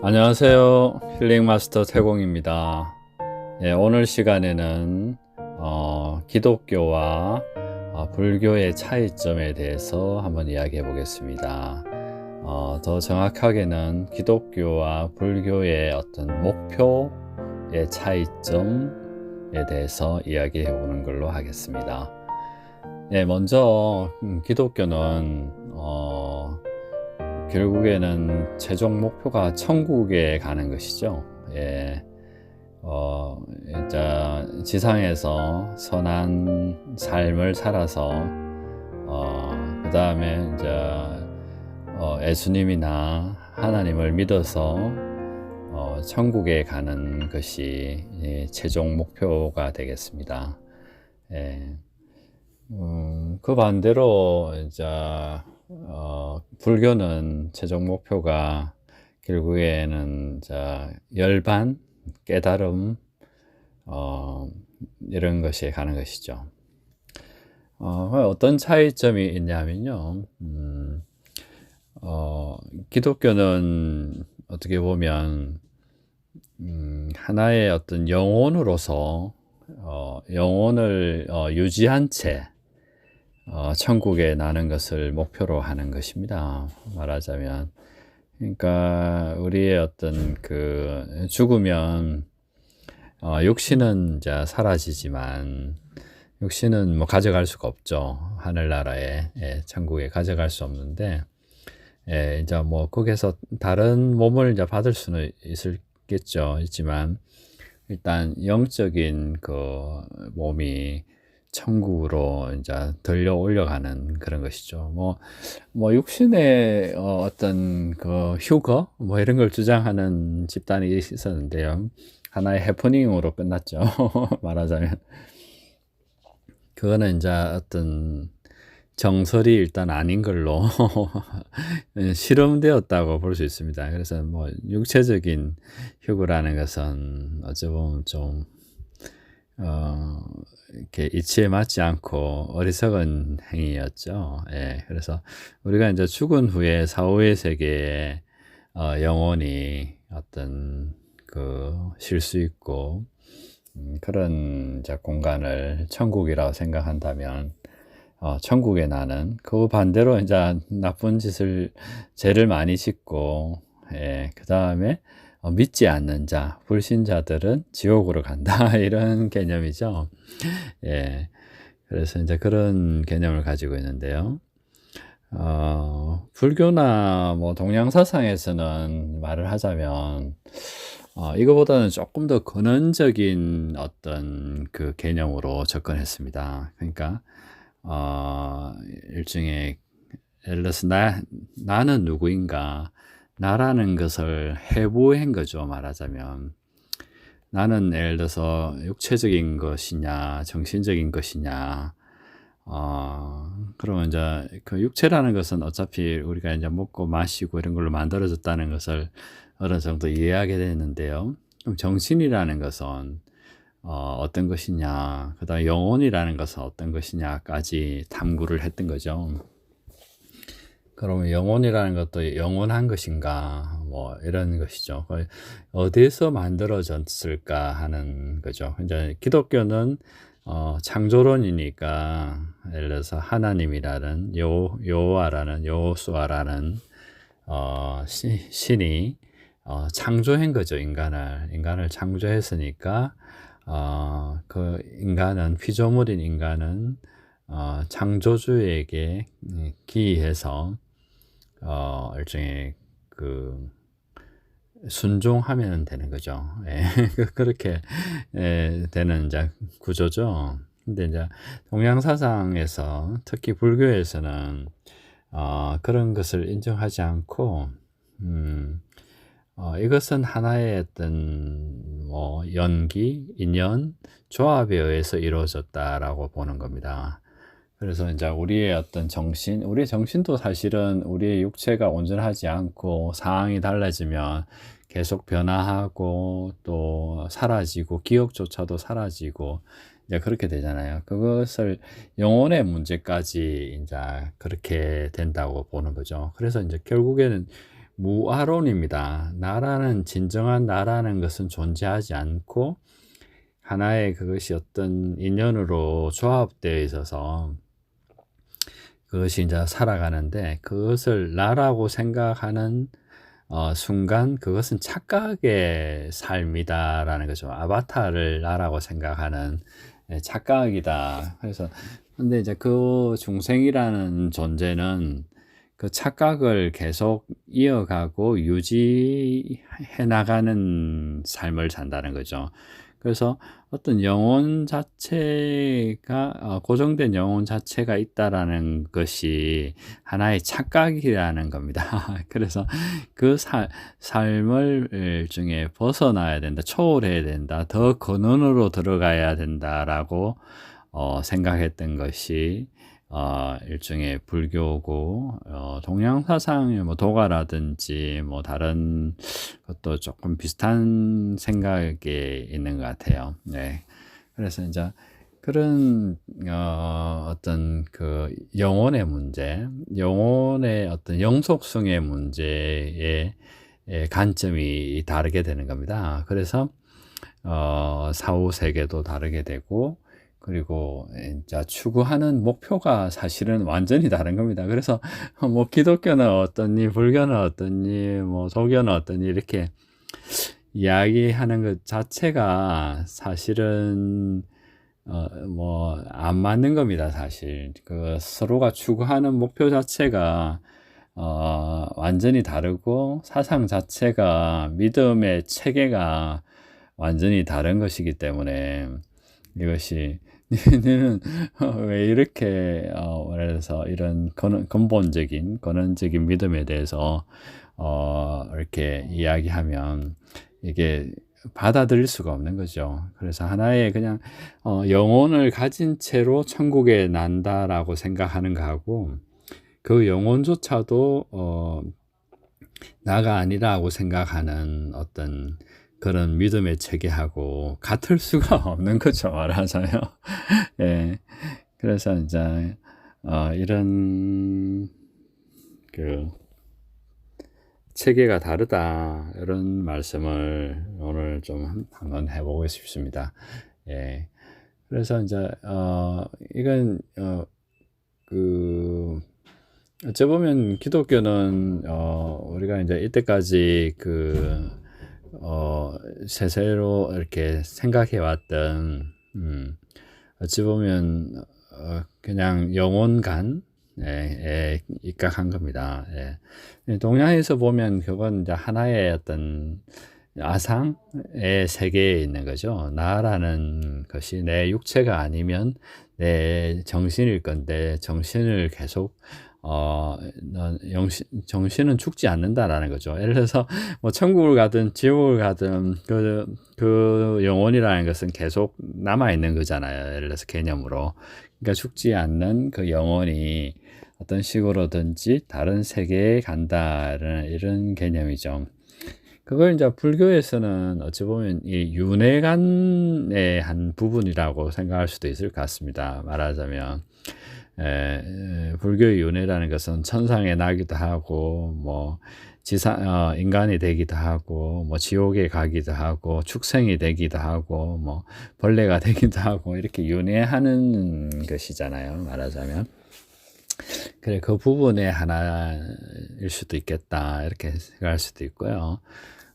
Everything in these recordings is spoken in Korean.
안녕하세요. 힐링 마스터 태공입니다. 오늘 시간에는 기독교와 불교의 차이점에 대해서 한번 이야기해 보겠습니다. 더 정확하게는 기독교와 불교의 어떤 목표의 차이점에 대해서 이야기해 보는 걸로 하겠습니다. 먼저 기독교는 결국에는 최종 목표가 천국에 가는 것이죠. 이제 지상에서 선한 삶을 살아서 그 다음에 이제 예수님이나 하나님을 믿어서 천국에 가는 것이 최종 목표가 되겠습니다. 그 반대로 이제 불교는 최종 목표가 결국에는 열반, 깨달음 이런 것에 가는 것이죠. 어떤 차이점이 있냐면요. 기독교는 어떻게 보면 하나의 어떤 영혼으로서 영혼을 유지한 채 천국에 나는 것을 목표로 하는 것입니다. 말하자면, 그러니까 우리의 어떤 그 죽으면 육신은 이제 사라지지만 육신은 뭐 가져갈 수가 없죠. 하늘나라에 천국에 가져갈 수 없는데, 이제 뭐 거기서 다른 몸을 이제 받을 수는 있겠지만 일단 영적인 그 몸이 천국으로 이제 들려 올려가는 그런 것이죠. 뭐 육신의 어떤 그 휴거 뭐 이런 걸 주장하는 집단이 있었는데요. 하나의 해프닝으로 끝났죠. 말하자면 그거는 이제 어떤 정설이 일단 아닌 걸로 실험되었다고 볼 수 있습니다. 그래서 뭐 육체적인 휴거라는 것은 어찌 보면 좀 이렇게 이치에 맞지 않고 어리석은 행위였죠. 그래서 우리가 이제 죽은 후에 사후의 세계에 영혼이 어떤 쉴 수 있고 그런 이제 공간을 천국이라고 생각한다면 천국에 나는 그 반대로 이제 나쁜 죄를 많이 짓고 그 다음에 믿지 않는 자, 불신자들은 지옥으로 간다. 이런 개념이죠. 그래서 이제 그런 개념을 가지고 있는데요. 불교나 뭐 동양사상에서는 말을 하자면, 이거보다는 조금 더 근원적인 어떤 그 개념으로 접근했습니다. 그러니까, 일종의, 예를 들어서 나는 누구인가, 나라는 것을 해부한 거죠. 말하자면 나는 예를 들어서 육체적인 것이냐 정신적인 것이냐 그러면 이제 그 육체라는 것은 어차피 우리가 이제 먹고 마시고 이런 걸로 만들어졌다는 것을 어느 정도 이해하게 되는데요. 그럼 정신이라는 것은 어떤 것이냐, 그 다음에 영혼이라는 것은 어떤 것이냐까지 탐구를 했던 거죠. 그러면 영혼이라는 것도 영원한 것인가, 뭐, 이런 것이죠. 어디에서 만들어졌을까 하는 거죠. 이제 기독교는, 창조론이니까, 예를 들어서 하나님이라는, 여호와라는, 여호수아라는, 신이, 창조한 거죠, 인간을 창조했으니까, 그 인간은, 피조물인 인간은, 창조주에게 기이해서 일종의 순종하면 되는 거죠. 그렇게 되는 이제 구조죠. 근데 이제 동양 사상에서 특히 불교에서는 그런 것을 인정하지 않고 이것은 하나의 어떤 뭐 연기, 인연, 조합에 의해서 이루어졌다라고 보는 겁니다. 그래서 이제 우리의 어떤 우리의 정신도 사실은 우리의 육체가 온전하지 않고 상황이 달라지면 계속 변화하고 또 사라지고 기억조차도 사라지고 이제 그렇게 되잖아요. 그것을 영혼의 문제까지 이제 그렇게 된다고 보는 거죠. 그래서 이제 결국에는 무아론입니다. 나라는 진정한 나라는 것은 존재하지 않고 하나의 그것이 어떤 인연으로 조합되어 있어서 그것이 이제 살아가는데 그것을 나라고 생각하는 순간 그것은 착각의 삶이다라는 거죠. 아바타를 나라고 생각하는 착각이다. 그래서 근데 이제 그 중생이라는 존재는 그 착각을 계속 이어가고 유지해 나가는 삶을 산다는 거죠. 그래서 어떤 영혼 자체가 고정된 영혼 자체가 있다라는 것이 하나의 착각이라는 겁니다. 그래서 그 삶을 일종의 벗어나야 된다, 초월해야 된다, 더 근원으로 들어가야 된다라고 생각했던 것이 일종의 불교고 동양 사상의 뭐 도가라든지 뭐 다른 것도 조금 비슷한 생각이 있는 것 같아요. 네. 그래서 이제 그런 어떤 그 영혼의 문제, 영혼의 어떤 영속성의 문제에 관점이 다르게 되는 겁니다. 그래서 사후 세계도 다르게 되고 그리고 이제 추구하는 목표가 사실은 완전히 다른 겁니다. 그래서 뭐 기독교는 어떠니, 불교는 어떠니, 뭐 도교는 어떠니 이렇게 이야기하는 것 자체가 사실은 뭐 안 맞는 겁니다. 사실 그 서로가 추구하는 목표 자체가 완전히 다르고 사상 자체가 믿음의 체계가 완전히 다른 것이기 때문에 이것이 너는 왜 이렇게 그래서 이런 근본적인 근원적인 믿음에 대해서 이렇게 이야기하면 이게 받아들일 수가 없는 거죠. 그래서 하나의 그냥 영혼을 가진 채로 천국에 난다라고 생각하는 거하고 그 영혼조차도 나가 아니라고 생각하는 어떤 그런 믿음의 체계하고 같을 수가 없는 거죠, 말하자면. 예. 그래서 이제 이런 그 체계가 다르다 이런 말씀을 오늘 좀 한번 해보고 싶습니다. 예. 그래서 이제 이건 그 어찌 보면 기독교는 우리가 이제 이때까지 세세로 이렇게 생각해 왔던 어찌 보면 그냥 영혼관에 입각한 겁니다. 예. 동양에서 보면 그건 이제 하나의 어떤 아상의 세계에 있는 거죠. 나라는 것이 내 육체가 아니면 내 정신일 건데 정신을 계속 정신은 죽지 않는다라는 거죠. 예를 들어서 뭐 천국을 가든 지옥을 가든 그 영혼이라는 것은 계속 남아 있는 거잖아요. 예를 들어서 개념으로. 그러니까 죽지 않는 그 영혼이 어떤 식으로든지 다른 세계에 간다는 이런 개념이죠. 그걸 이제 불교에서는 어찌 보면 이 윤회관의 한 부분이라고 생각할 수도 있을 것 같습니다. 말하자면 불교의 윤회라는 것은 천상에 나기도 하고 뭐 인간이 되기도 하고 뭐 지옥에 가기도 하고 축생이 되기도 하고 뭐 벌레가 되기도 하고 이렇게 윤회하는 것이잖아요. 말하자면. 그래, 그 부분의 하나일 수도 있겠다 이렇게 생각할 수도 있고요.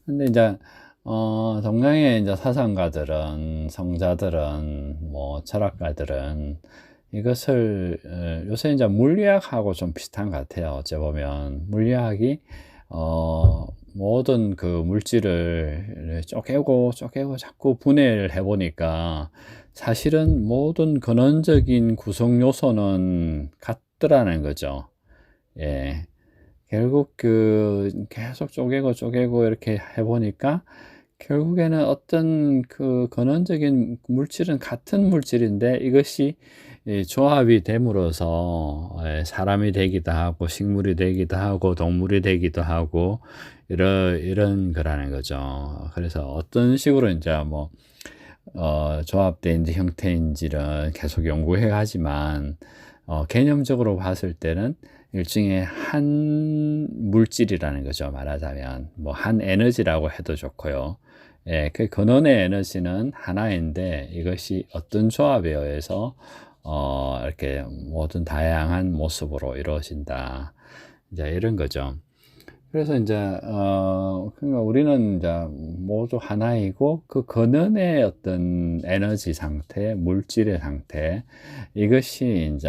근데 이제 동양의 이제 사상가들은, 성자들은, 뭐 철학가들은 이것을 요새 이제 물리학하고 좀 비슷한 것 같아요. 어째 보면 물리학이 모든 그 물질을 쪼개고 자꾸 분해를 해보니까 사실은 모든 근원적인 구성 요소는 같더라는 거죠. 예. 결국 계속 쪼개고 이렇게 해보니까 결국에는 어떤 그 근원적인 물질은 같은 물질인데 이것이 조합이 됨으로써 사람이 되기도 하고 식물이 되기도 하고 동물이 되기도 하고 이런 거라는 거죠. 그래서 어떤 식으로 이제 뭐 조합된 형태인지는 계속 연구해 가지만 개념적으로 봤을 때는 일종의 한 물질이라는 거죠. 말하자면 뭐 한 에너지라고 해도 좋고요. 예, 그 근원의 에너지는 하나인데 이것이 어떤 조합에 의해서 이렇게 모든 다양한 모습으로 이루어진다. 이제 이런 거죠. 그래서 이제 그러니까 우리는 이제 모두 하나이고 그 근원의 어떤 에너지 상태, 물질의 상태, 이것이 이제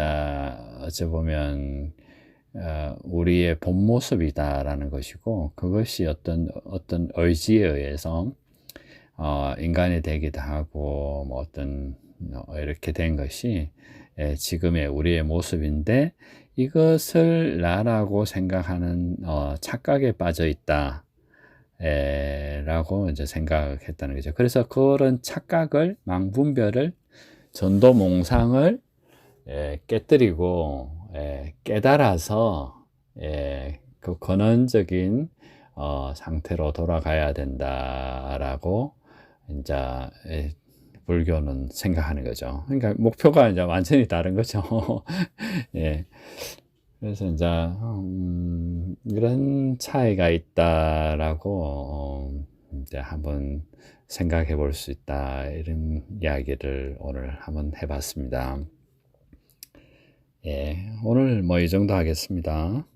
어찌 보면 우리의 본 모습이다라는 것이고, 그것이 어떤 의지에 의해서 인간이 되기도 하고 뭐 어떤 이렇게 된 것이 지금의 우리의 모습인데, 이것을 나라고 생각하는 착각에 빠져 있다 라고 이제 생각했다는 거죠. 그래서 그런 착각을, 망분별을, 전도몽상을 깨뜨리고 깨달아서 그 근원적인 상태로 돌아가야 된다라고 이제 불교는 생각하는 거죠. 그러니까 목표가 이제 완전히 다른 거죠. 예. 그래서 이제 이런 차이가 있다라고 이제 한번 생각해 볼 수 있다, 이런 이야기를 오늘 한번 해봤습니다. 예, 오늘 뭐 이 정도 하겠습니다.